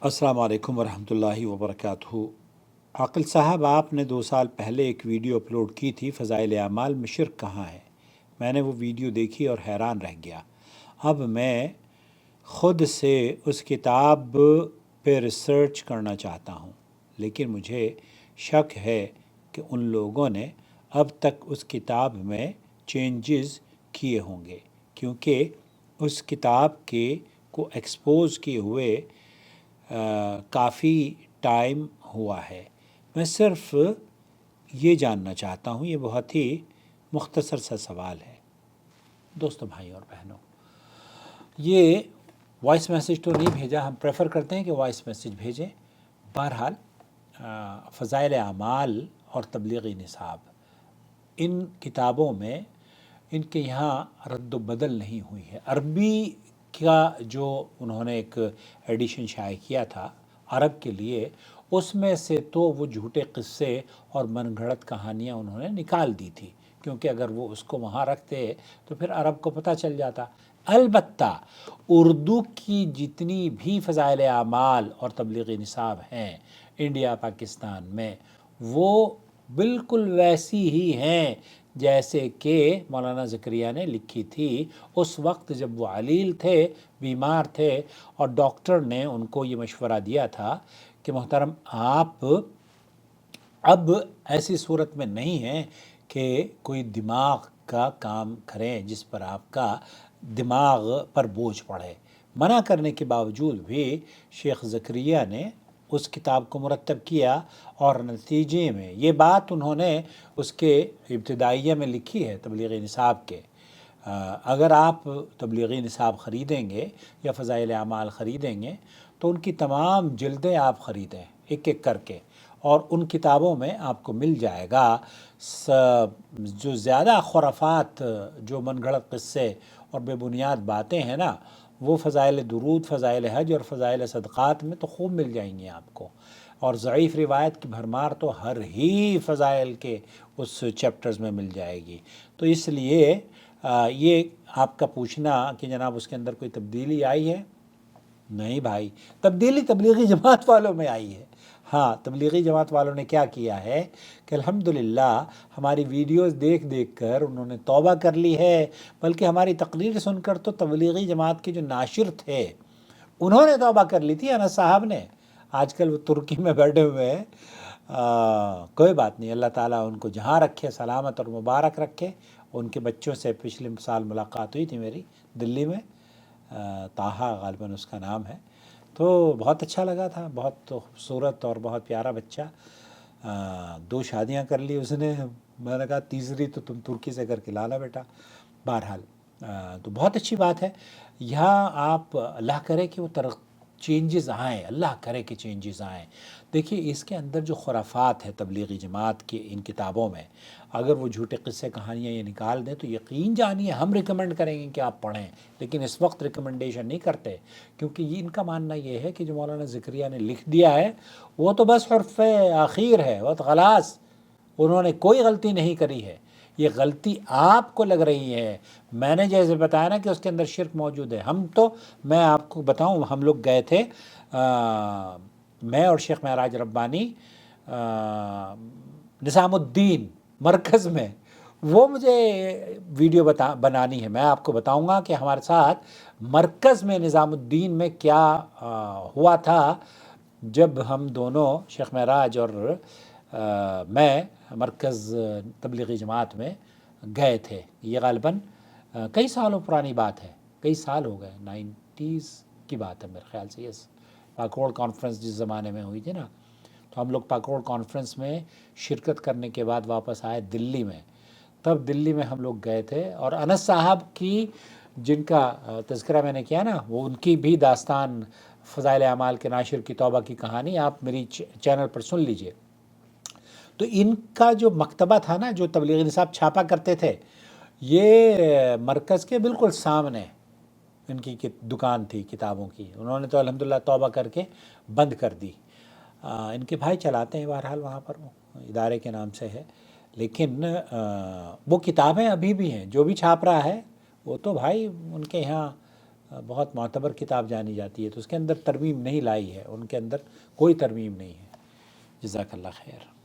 अस्सलाम वालेकुम वरहमतुल्लाहि वबरकातुहू। आकिल साहब, आपने 2 साल पहले एक वीडियो अपलोड की थी, फ़ज़ाइल आमाल में शिर्क कहाँ है। मैंने वो वीडियो देखी और हैरान रह गया। अब मैं ख़ुद से उस किताब पे रिसर्च करना चाहता हूँ, लेकिन मुझे शक है कि उन लोगों ने अब तक उस किताब में चेंजेस किए होंगे, क्योंकि उस किताब के को एक्सपोज़ किए हुए काफ़ी टाइम हुआ है। मैं सिर्फ़ ये जानना चाहता हूँ, ये बहुत ही मुख्तसर सा सवाल है। दोस्तों, भाई और बहनों, ये वॉइस मैसेज तो नहीं भेजा, हम प्रेफर करते हैं कि वॉइस मैसेज भेजें। बहरहाल, फ़ज़ाइल आमाल और तबलीगी निसाब, इन किताबों में इनके यहाँ रद्द बदल नहीं हुई है। अरबी का जो उन्होंने एक एडिशन शाये किया था अरब के लिए, उसमें से तो वो झूठे किस्से और मनगढ़ंत कहानियाँ उन्होंने निकाल दी थी, क्योंकि अगर वो उसको वहाँ रखते तो फिर अरब को पता चल जाता। अलबत्ता उर्दू की जितनी भी फ़ज़ाइल आमाल और तबलीगी निसाब हैं इंडिया पाकिस्तान में, वो बिल्कुल वैसी ही हैं जैसे कि मौलाना ज़करिया ने लिखी थी उस वक्त जब वो अलील थे, बीमार थे, और डॉक्टर ने उनको ये मशवरा दिया था कि मोहतरम, आप अब ऐसी सूरत में नहीं हैं कि कोई दिमाग का काम करें जिस पर आपका दिमाग पर बोझ पड़े। मना करने के बावजूद भी शेख ज़करिया ने उस किताब को मुरतब किया, और नतीजे में ये बात उन्होंने उसके इब्तिदाइया में लिखी है तबलीगी निसाब के। अगर आप तबलीगी निसाब ख़रीदेंगे या फ़ज़ाइल आमाल ख़रीदेंगे तो उनकी तमाम जिल्दें आप ख़रीदें एक एक करके, और उन किताबों में आपको मिल जाएगा जो ज़्यादा खुराफात, जो मनगढ़ंत किस्से और बेबुनियाद बातें हैं ना, वो फ़ज़ाइल दुरूद, फ़ज़ाइल हज और फ़ज़ाइल सदक़ात में तो खूब मिल जाएंगी आपको। और ज़ईफ़ रिवायत की भरमार तो हर ही फ़ज़ाइल के उस चैप्टर्स में मिल जाएगी। तो इसलिए ये आपका पूछना कि जनाब उसके अंदर कोई तब्दीली आई है, नहीं भाई, तब्दीली तबलीगी जमात वालों में आई है। हाँ, तबलीगी जमात वालों ने क्या किया है कि अल्हम्दुलिल्लाह हमारी वीडियोस देख देख कर उन्होंने तौबा कर ली है, बल्कि हमारी तकरीर सुनकर तो तबलीगी जमात के जो नाशिर थे उन्होंने तौबा कर ली थी, अनस साहब ने। आजकल वो तुर्की में बैठे हुए हैं। कोई बात नहीं, अल्लाह ताला उनको जहाँ रखे सलामत और मुबारक रखे। उनके बच्चों से पिछले साल मुलाकात हुई थी मेरी दिल्ली में, ताहा गालिबन उसका नाम है, तो बहुत अच्छा लगा था। बहुत खूबसूरत और बहुत प्यारा बच्चा। 2 शादियां कर ली उसने। मैंने कहा तीसरी तो तुम तुर्की से करके लाना बेटा। बहरहाल, तो बहुत अच्छी बात है। यहाँ आप अल्लाह करे कि वो चेंजेस आएँ, अल्लाह करे कि चेंजेस आएँ। देखिए, इसके अंदर जो खुराफात है तबलीगी जमात की इन किताबों में, अगर वो झूठे किस्से कहानियाँ ये निकाल दें तो यकीन जानिए हम रिकमेंड करेंगे कि आप पढ़ें, लेकिन इस वक्त रिकमेंडेशन नहीं करते, क्योंकि ये इनका मानना ये है कि जो मौलाना ज़करिया ने लिख दिया है वो तो बस हर्फ आखिर है, वो तो खलास, उन्होंने कोई गलती नहीं करी है। ये गलती आपको लग रही है। मैंने जैसे बताया ना कि उसके अंदर शिर्क मौजूद है। मैं आपको बताऊं, हम लोग गए थे, मैं और शेख महराज रब्बानी, निज़ामुद्दीन मरकज़ में। वो मुझे वीडियो बनानी है। मैं आपको बताऊंगा कि हमारे साथ मरकज़ में निज़ामुद्दीन में क्या हुआ था जब हम दोनों, शेख महराज और मैं, मरकज़ तबलीगी जमात में गए थे। ये ग़ालिबन कई सालों पुरानी बात है, कई साल हो गए, 90s की बात है मेरे ख़्याल से। यस, पाकोड़ कॉन्फ्रेंस जिस ज़माने में हुई थी ना, तो हम लोग पाकोड़ कॉन्फ्रेंस में शिरकत करने के बाद वापस आए दिल्ली में। तब दिल्ली में हम लोग गए थे, और अनस साहब की, जिनका तज़किरा मैंने किया ना, वो उनकी भी दास्तान फ़ज़ाइल आमाल के नाशिर की तौबा की कहानी आप मेरी चैनल पर सुन लीजिए। तो इनका जो मकतबा था ना, जो तबलीगी निसाब छापा करते थे, ये मरकज़ के बिल्कुल सामने इनकी दुकान थी किताबों की। उन्होंने तो अल्हम्दुलिल्लाह तौबा करके बंद कर दी। इनके भाई चलाते हैं बहरहाल, वहाँ पर वो इदारे के नाम से है, लेकिन वो किताबें अभी भी हैं। जो भी छाप रहा है वो तो भाई उनके यहाँ بہت معتبر کتاب جانی جاتی ہے، تو اس کے اندر ترمیم نہیں لائی ہے، ان کے اندر کوئی ترمیم نہیں ہے۔ جزاک اللہ خیر۔